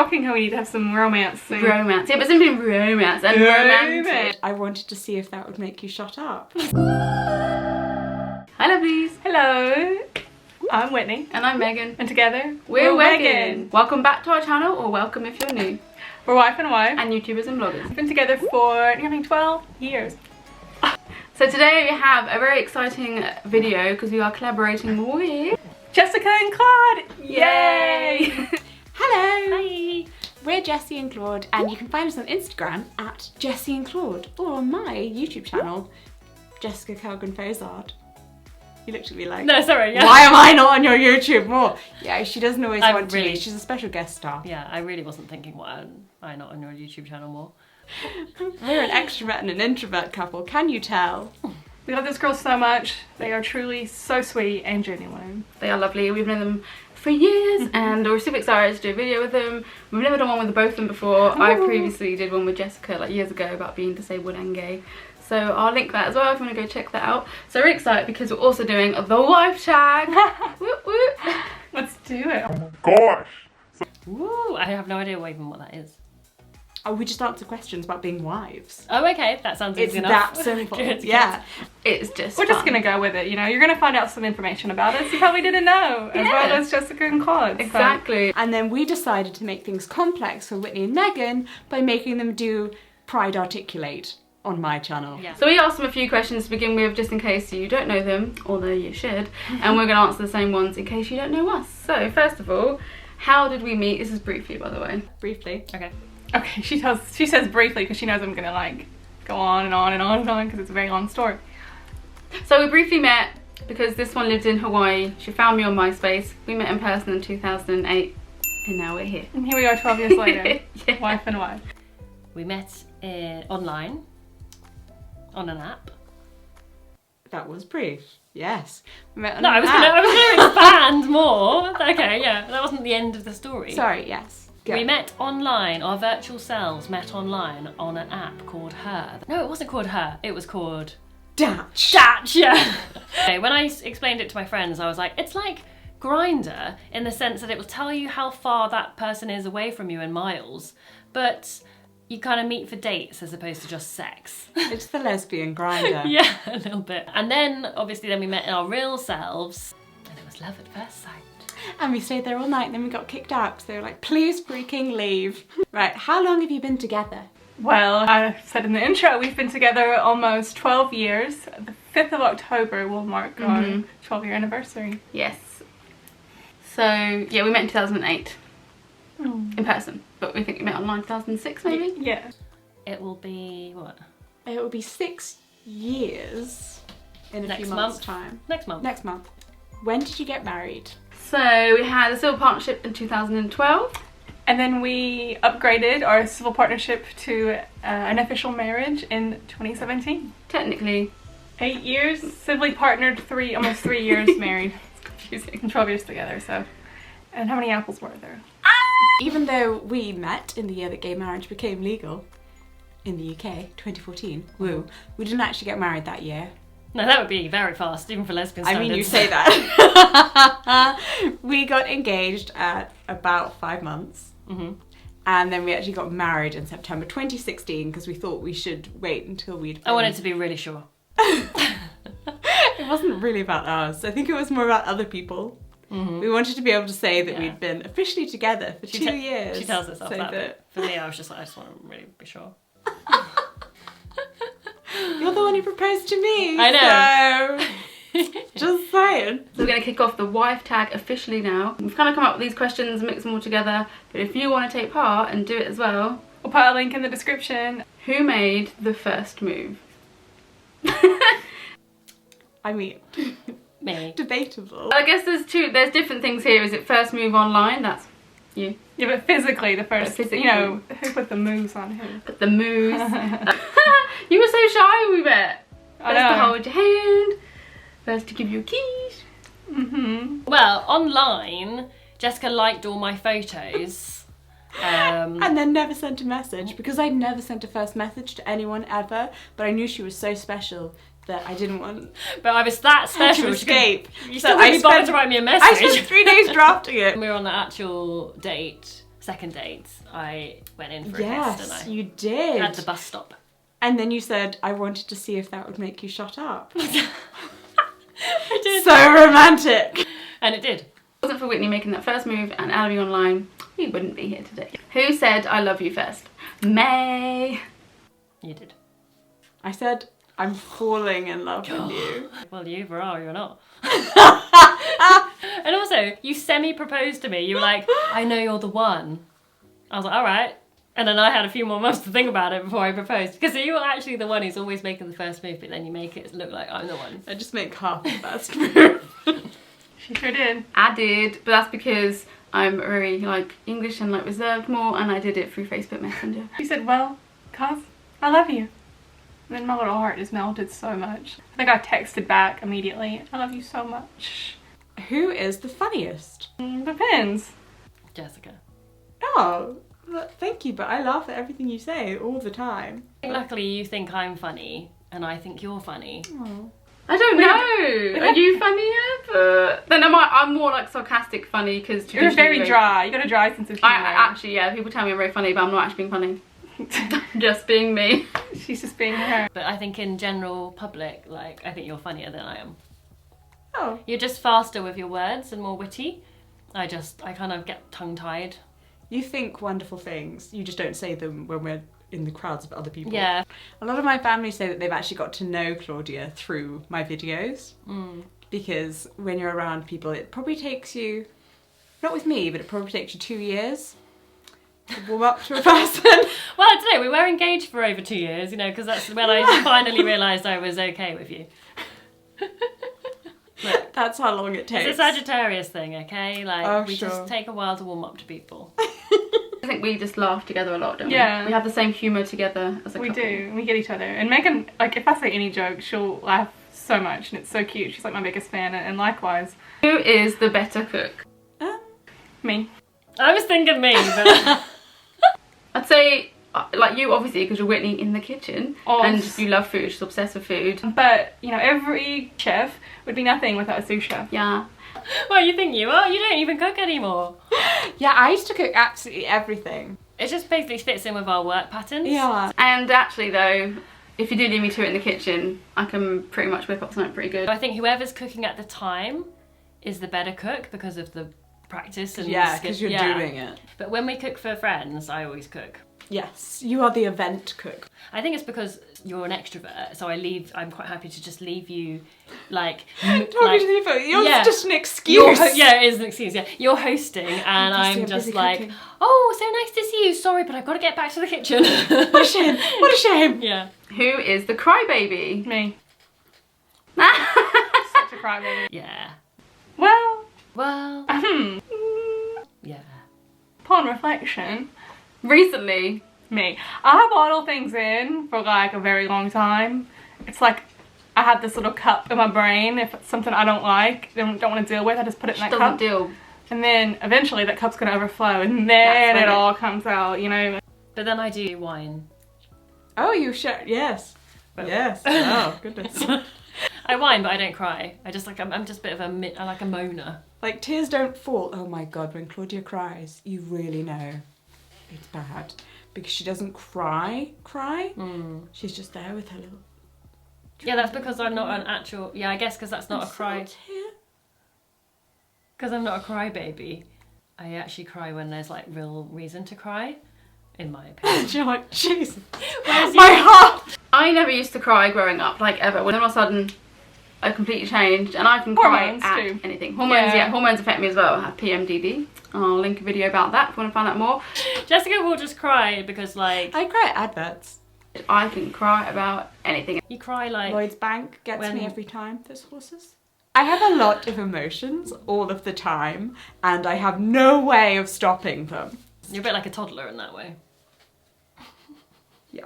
shocking how we need to have some romance soon. Romance. Yeah, but something romance and romantic. I wanted to see if that would make you shut up. Hi lovelies. Hello. I'm Whitney. And I'm Megan. And together, we're Wegan. Welcome back to our channel, or welcome if you're new. We're wife and wife. And YouTubers and bloggers. We've been together for nearly 12 years. So today we have a very exciting video because we are collaborating with Jessica and Claud. Yay! Hello. Hi. We're Jessie and Claude, and you can find us on Instagram at Jessie and Claude, or on my YouTube channel, Jessica Kellgren-fozard. You looked at me like, no, sorry. Yeah. Why am I not on your YouTube more? Yeah, she doesn't always want to really, be. She's a special guest star. Yeah, I really wasn't thinking, why am I not on your YouTube channel more? We're an extrovert and an introvert couple, can you tell? We love those girls so much. They are truly so sweet and genuine. They are lovely. We've known them for years and we're super excited to do a video with them. We've never done one with both of them before. Ooh. I previously did one with Jessica like years ago about being disabled and gay. So I'll link that as well if you want to go check that out. So we're excited because we're also doing the wife tag. Whoop, whoop. Let's do it. Oh my gosh! Woo! I have no idea even what that is. Oh, we just answer questions about being wives. Oh, okay, that sounds It's easy enough. that simple. Good, yeah. It's just We're just fun. gonna go with it, you know. You're gonna find out some information about us you probably didn't know, as well as Jessica and Claude. Exactly. And then we decided to make things complex for Whitney and Megan by making them do Pride Articulate on my channel. Yeah. So we asked them a few questions to begin with just in case you don't know them, although you should, and we're going to answer the same ones in case you don't know us. So first of all, how did we meet? This is briefly, by the way. Briefly. Okay. Okay, she says briefly because she knows I'm gonna like go on and on and on and on because it's a very long story. So we briefly met because this one lived in Hawaii. She found me on MySpace. We met in person in 2008 and now we're here. And here we are 12 years later, Yeah. wife and wife. We met online on an app. That was brief. Yes. We met on No, an I was app. gonna expand more. Okay, yeah, that wasn't the end of the story. Sorry, yes. Go. We met online, our virtual selves met online on an app called Her. No, it wasn't called Her, it was called Datch. Datch, yeah. Okay, when I explained it to my friends, I was like, it's like Grindr in the sense that it will tell you how far that person is away from you in miles, but you kind of meet for dates as opposed to just sex. It's the lesbian grinder. Yeah, a little bit. And then, obviously, then we met in our real selves, and it was love at first sight. And we stayed there all night and then we got kicked out because they were like, please freaking leave. Right, how long have you been together? Well, I said in the intro, we've been together almost 12 years. The 5th of October will mark our 12-year anniversary. Yes. So yeah, we met in 2008 in person, but we think we met online 2006 maybe? Yeah. It will be, what? It will be 6 years in a Next few months' month. time. Next month. Next month. When did you get married? So we had a civil partnership in 2012. And then we upgraded our civil partnership to an official marriage in 2017. Technically. 8 years, civilly partnered, almost 3 years married. It's confusing. And 12 years together, so. And how many apples were there? Even though we met in the year that gay marriage became legal in the UK, 2014, woo, we didn't actually get married that year. No, that would be very fast, even for lesbian I standards. mean, you say that. We got engaged at about 5 months. And then we actually got married in September 2016 because we thought we should wait until we'd I wanted to be really sure. It wasn't really about us. I think it was more about other people. We wanted to be able to say that we'd been officially together for 2 years. She tells herself so that, but for me, I was just like, I just want to really be sure. You're the one who proposed to me. I know. So, just saying. So we're going to kick off the wife tag officially now. We've kind of come up with these questions, mix them all together, but if you want to take part and do it as well, We'll put a link in the description. who made the first move? I mean, Me. debatable. I guess there's different things here. Is it first move online? That's you. Yeah, but physically, the first, physically. you know, who put the moves on who? But the moves. You were so shy when we met. I First to know. hold your hand, first to give you a kiss. Well, online, Jessica liked all my photos. And then never sent a message because I'd never sent a first message to anyone ever, but I knew she was so special that I didn't want But I was that to special. escape. You still couldn't be bothered to write me a I message. spent 3 days drafting it. We were on the actual date. second date, I went in for a kiss, Yes, didn't I? you did. At the bus stop. And then you said, I wanted to see if that would make you shut up. I did. So romantic. And it did. If it wasn't for Whitney making that first move and adding me online, we wouldn't be here today. Who said I love you first? May. You did. I said, I'm falling in love with you. Well, you either are or you're not. And also, you semi-proposed to me. You were like, I know you're the one. I was like, all right. And then I had a few more months to think about it before I proposed. Because you were actually the one who's always making the first move, but then you make it look like I'm the one. I just make half the first move. She sure did. I did, but that's because I'm very like English and like reserved more, and I did it through Facebook Messenger. She said, well, cuz, I love you. And then my little heart just melted so much. I think I texted back immediately, I love you so much. Who is the funniest? Depends. Jessica. Oh, thank you, but I laugh at everything you say all the time. Luckily, you think I'm funny, and I think you're funny. Oh. I don't know. Are you funnier? But then I'm more like sarcastic funny because You're very dry. You got a dry sense of humor. I actually, yeah, people tell me I'm very funny, but I'm not actually being funny. Just being me. She's just being her. But I think in general public, like, I think you're funnier than I am. Oh. You're just faster with your words and more witty. I kind of get tongue-tied. You think wonderful things, you just don't say them when we're in the crowds of other people. Yeah. A lot of my family say that they've actually got to know Claudia through my videos. Because when you're around people, it probably takes you, not with me, but it probably takes you 2 years to warm up to a person. Well, I don't know, we were engaged for over 2 years, you know, because that's when I finally realised I was okay with you. Look, That's how long it takes. it's a Sagittarius thing, okay? Like, we sure. just take a while to warm up to people. I think we just laugh together a lot, don't we? Yeah. We have the same humour together as a We couple. do. We get each other. And Megan, like, if I say any joke, she'll laugh so much, and it's so cute. She's like my biggest fan, and likewise. Who is the better cook? Me. I was thinking me, but... I'd say, like you obviously, because you're Whitney in the kitchen. Oh. And you love food, she's obsessed with food. But, you know, every chef would be nothing without a sous chef. Yeah. Well, you think you are? You don't even cook anymore. Yeah, I used to cook absolutely everything. It just basically fits in with our work patterns. Yeah. And actually though, if you do leave me to it in the kitchen, I can pretty much whip up something pretty good. I think whoever's cooking at the time is the better cook because of the practice and Yeah, skill- because you're yeah. doing it. But when we cook for friends, I always cook. Yes, you are the event cook. I think it's because you're an extrovert, so I'm quite happy to just leave you, like... Talking to people, you're yeah. just an excuse. Yeah, it is an excuse, yeah. You're hosting, and Obviously, I'm I'm just busy like, cooking. oh, so nice to see you, sorry, but I've got to get back to the kitchen. What a shame, what a shame. Yeah. Who is the crybaby? Me. Such a crybaby. Yeah. Well, Well, yeah. upon reflection, Recently. me. I bottle things in for like a very long time. It's like I have this little cup in my brain. If it's something I don't like, don't want to deal with, I just put it in that Doesn't cup. deal. And then eventually that cup's gonna overflow, and then That's it when all comes out, you know. But then I do wine. Oh, you share, yes. Yes, oh goodness. I whine, but I don't cry. I'm just a bit of a moaner. Like, tears don't fall. Oh my god, when Claudia cries, you really know it's bad. Because she doesn't cry. She's just there with her little... Yeah, that's because I'm not an actual... Yeah, I guess because that's not a cry... Tear. Because I'm not a crybaby. I actually cry when there's like real reason to cry, in my opinion. You're like, Jesus, my heart! I never used to cry growing up, like ever. When all of a sudden I completely changed, and I can cry Hormones at too. anything. Hormones, yeah, hormones affect me as well. I have PMDD. I'll link a video about that if you want to find out more. Jessica will just cry because like... I cry at adverts. I can cry about anything. You cry like... Lloyd's Bank gets when- me every time there's horses. I have a lot of emotions all of the time, and I have no way of stopping them. You're a bit like a toddler in that way. Yeah.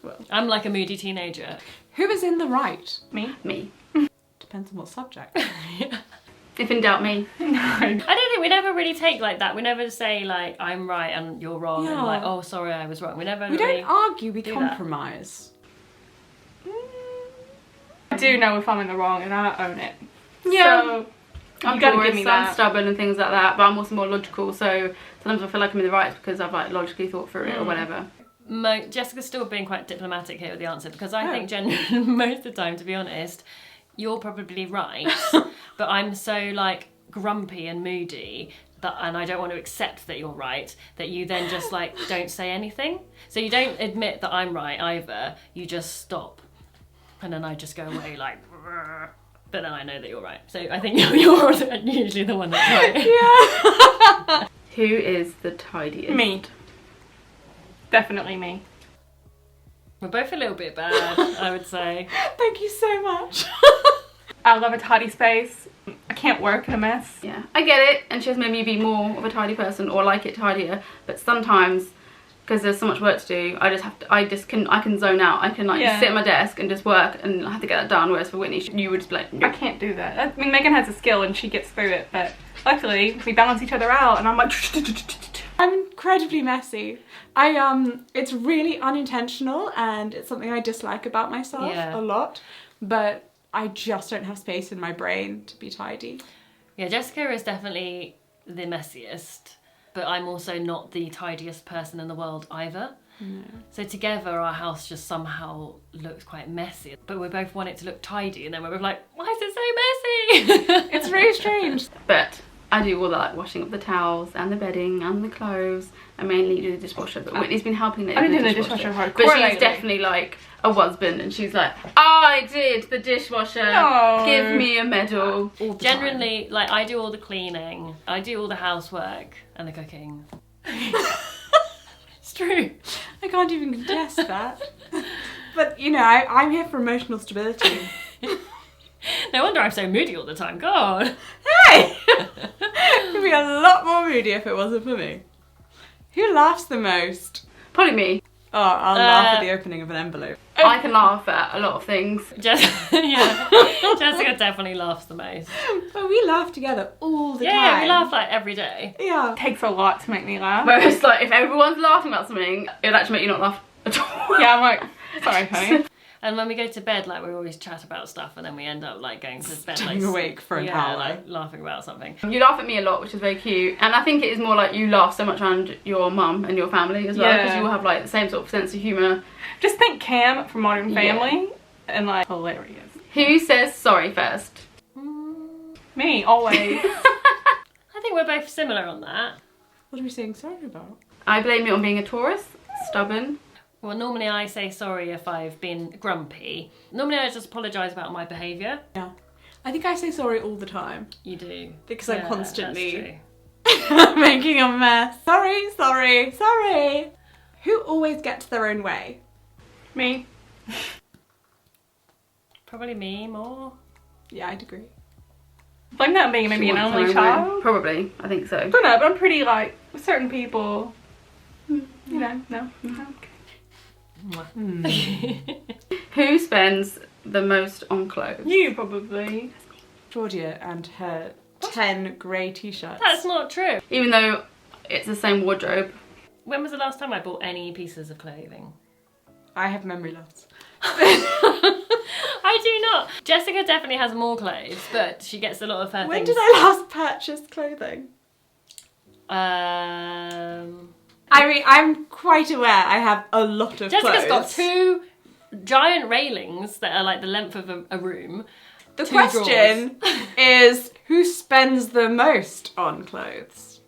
Well, I'm like a moody teenager. who is in the right? Me. Depends on what subject. If in doubt, me. I don't think we never really take like that. We never say like, I'm right and you're wrong, and Yeah. like, oh, sorry, I was wrong. We never We really... don't argue, we do that. compromise. I do know if I'm in the wrong, and I own it. Yeah. So, I'm you gotta porous, give me I'm that. stubborn and things like that, but I'm also more logical, so sometimes Sometimes I feel like I'm in the right because I've like logically thought through it or whatever. Jessica's still being quite diplomatic here with the answer, because I think genuinely most of the time, to be honest, you're probably right, but I'm so like grumpy and moody that, and I don't want to accept that you're right, that you then just like don't say anything. So you don't admit that I'm right either, you just stop. And then I just go away like, but then I know that you're right. So I think you're usually the one that's right. Yeah. Who is the tidiest? Me. Definitely me. We're both a little bit bad, I would say. Thank you so much. I love a tidy space. I can't work in a mess. Yeah, I get it, and she has made me be more of a tidy person or like it tidier, but sometimes, because there's so much work to do, I can zone out. I can like just sit at my desk and just work, and I have to get that done, whereas for Whitney, you would just be like, I can't do that. I mean, Megan has a skill and she gets through it, but luckily we balance each other out, and I'm like... I'm incredibly messy. It's really unintentional, and it's something I dislike about myself a lot, but I just don't have space in my brain to be tidy. Yeah, Jessica is definitely the messiest, but I'm also not the tidiest person in the world either. No. So together our house just somehow looks quite messy, but we both want it to look tidy, and then we're both like, why is it so messy? It's very strange. But I do all the like washing of the towels and the bedding and the clothes. I mainly do the dishwasher, but Whitney's been helping lately. I've been doing the dishwasher hardcore but she's lately. definitely like a husband, and she's like, I did the dishwasher. No. Give me a medal. Generally, like I do all the cleaning, I do all the housework and the cooking. It's true. I can't even contest that. But you know, I'm here for emotional stability. No wonder I'm so moody all the time. God. Hey! It'd be a lot more moody if it wasn't for me. Who laughs the most? Probably me. Oh, I'll laugh at the opening of an envelope. I can laugh at a lot of things. Jessica definitely laughs the most. But we laugh together all the time. Yeah, we laugh like every day. Yeah. It takes a lot to make me laugh. Whereas like if everyone's laughing about something, it'll actually make you not laugh at all. Yeah, I'm like, sorry, honey. And when we go to bed, like we always chat about stuff, and then we end up like going to bed Staying awake for an hour. like laughing about something. You laugh at me a lot, which is very cute, and I think it is more like you laugh so much around your mum and your family as well, because you all have like the same sort of sense of humour. Just think Cam from Modern Family, and like hilarious. Who says sorry first? Me, always. I think we're both similar on that. What are we saying sorry about? I blame it on being a Taurus, stubborn. Well, normally I say sorry if I've been grumpy. Normally I just apologise about my behaviour. Yeah. I think I say sorry all the time. You do. Because I'm constantly that's true. making a mess. Sorry, sorry, sorry. Who always gets their own way? Me. Probably me more. Yeah, I'd agree. Blame that on being maybe an only child. Probably, I think so. I don't know, but I'm pretty like, with certain people, you know, no. Who spends the most on clothes? You probably. Claudia and her 10 grey t-shirts. That's not true. Even though it's the same wardrobe. When was the last time I bought any pieces of clothing? I have memory loss. I do not. Jessica definitely has more clothes, but she gets a lot of her When things. did I last purchase clothing? I mean, I'm quite aware I have a lot of Jessica's clothes. got 2 giant railings that are like the length of a room. The 2 question drawers. is, who spends the most on clothes?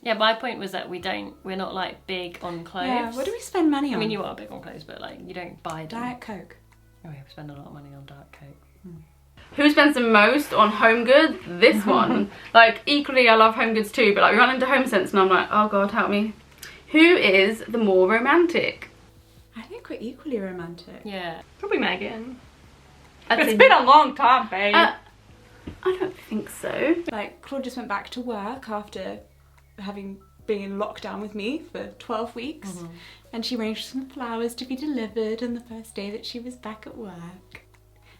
Yeah, my point was that we're not like big on clothes. Yeah, what do we spend money on? I mean, you are big on clothes, but like you don't buy them. Diet Coke. Oh, yeah, we spend a lot of money on Diet Coke. Who spends the most on home goods? This one. Like, equally I love home goods too, but like we run into Home Sense and I'm like, oh God, help me. Who is the more romantic? I think we're equally romantic. Yeah. Probably Megan. I'd It's say- been a long time, babe. I don't think so. Like, Claude just went back to work after having been in lockdown with me for 12 weeks. And she arranged some flowers to be delivered on the first day that she was back at work.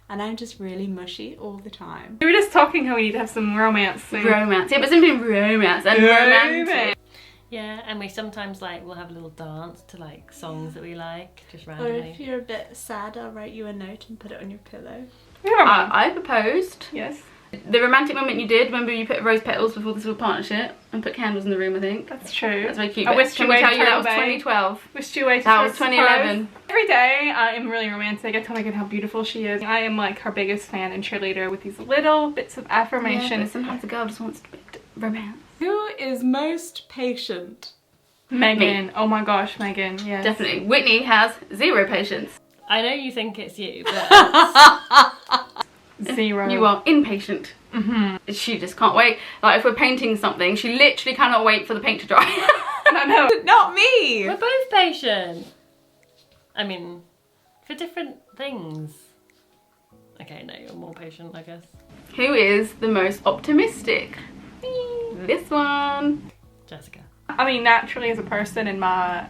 And I'm just really mushy all the time. We were just talking how we need to have some romance soon. Romance. Yeah, but something romance and romantic. Yeah, and we sometimes like we'll have a little dance to like songs that we like, just Or randomly. if you're a bit sad, I'll write you a note and put it on your pillow. We have our mum. I proposed. Yes. The romantic moment you did, remember you put rose petals before this little partnership and put candles in the room, I think. That's true. That's very cute. I wished Can you we were tell you that Turtle was Bay. 2012? Wished you waited. That was 2011. Every day I am really romantic. I tell Megan how beautiful she is. I am like her biggest fan and cheerleader with these little bits of affirmation. Yeah, but sometimes a girl just wants romance. Who is most patient? Megan. Me. Oh my gosh, Megan. Yes. Definitely. Whitney has 0 patience. I know you think it's you, but 0. You are impatient. She just can't wait. Like if we're painting something, she literally cannot wait for the paint to dry. I know. Not me! we're both patient. I mean, for different things. Okay, no, you're more patient, I guess. Who is the most optimistic? This one. Jessica. I mean, naturally as a person in my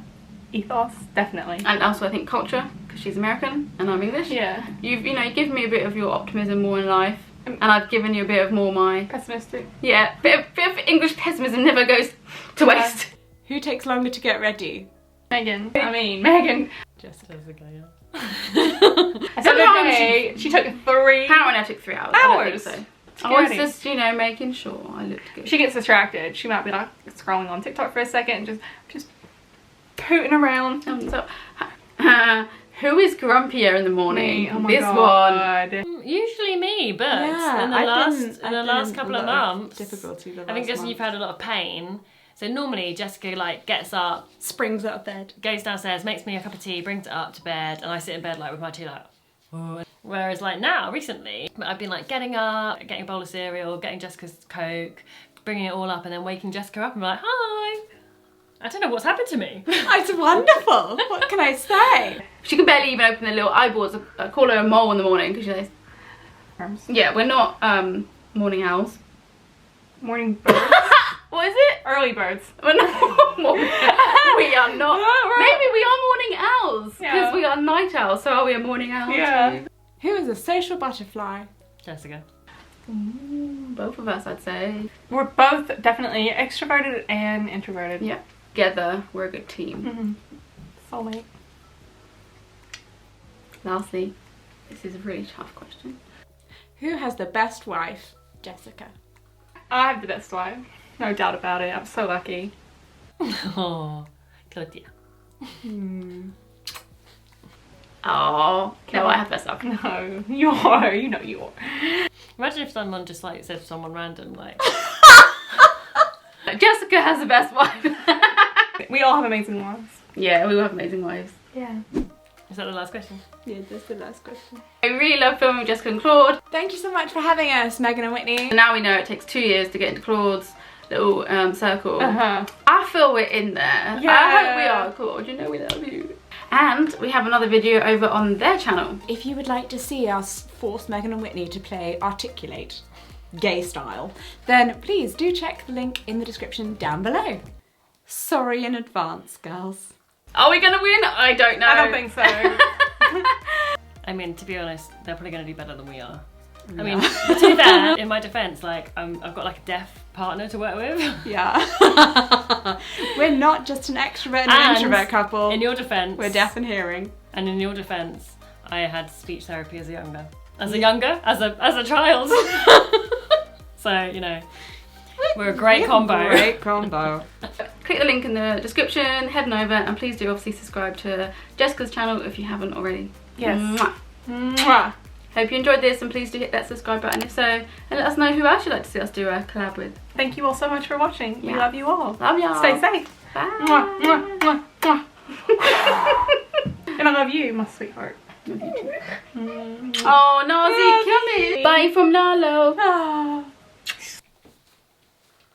ethos, definitely. And also I think culture, because she's American and I'm English. Yeah. You've, you know, you give me a bit of your optimism more in life. And I've given you a bit of more my... Pessimistic. Yeah, bit of English pessimism never goes to waste. Who takes longer to get ready? Megan. I mean, Megan. Jessica's a guy. I said the day she took 3 Apparently I took 3 hours. I don't think hours. so. I was just, you know, making sure I looked good. She gets distracted. She might be like scrolling on TikTok for a second and just pooting around. So, who is grumpier in the morning? Me. Oh my this God. one. Usually me, but Yeah, in the last couple of months, difficulty. I think because you've had a lot of pain. So normally Jessica like gets up, springs out of bed, goes downstairs, makes me a cup of tea, brings it up to bed, and I sit in bed like with my tea like. Oh. Whereas like now, recently, I've been like getting up, getting a bowl of cereal, getting Jessica's Coke, bringing it all up, and then waking Jessica up and be like, hi. I don't know what's happened to me. It's wonderful. What can I say? She can barely even open her little eyeballs. I call her a mole in the morning because she's like, yeah, we're not morning owls. Morning birds. What is it? Early birds. We're not morning. We are not. Maybe we are morning owls because Yeah. we are night owls. So are we a morning owl? Yeah. Too? Who is a social butterfly? Jessica. Both of us, I'd say. We're both definitely extroverted and introverted. Yeah. Together, we're a good team. Soulmate. Lastly, this is a really tough question. Who has the best wife? Jessica. I have the best wife. No doubt about it. I'm so lucky. Oh, Claudia. Oh, no, I have best luck. No, you are. You know you are. Imagine if someone just like said someone random like. Jessica has the best wife. We all have amazing wives. Yeah, we all have amazing wives. Yeah. Is that the last question? Yeah, that's the last question. I really love filming with Jessica and Claude. Thank you so much for having us, Megan and Whitney. And now we know it takes 2 years to get into Claude's little circle. Uh-huh. I feel we're in there. Yeah. I hope we are, Claude. You know we love you. And we have another video over on their channel. If you would like to see us force Megan and Whitney to play Articulate, gay style, then please do check the link in the description down below. Sorry in advance, girls. Are we gonna win? I don't know. I don't think so. I mean, to be honest, they're probably going to do better than we are. I mean, to be fair, in my defence, like, I've got like a deaf partner to work with. Yeah. We're not just an extrovert and an introvert couple. In your defence, We're deaf and hearing. And in your defence, I had speech therapy as a as a child. So, you know, we're a great combo. Great combo. Click the link in the description, head on over, and please do obviously subscribe to Jessica's channel if you haven't already. Yes. Mwah. Mwah. Hope you enjoyed this, and please do hit that subscribe button if so, and let us know who else you'd like to see us do a collab with. Thank you all so much for watching. We Yeah. love you all. Love y'all. Stay safe. Bye. Mwah, mwah, mwah, mwah. And I love you, my sweetheart. Oh, Nazi, come in. Bye from Lalo. Ah.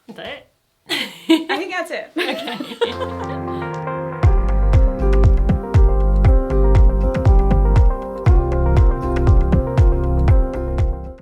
Is that it? I think that's it. Okay.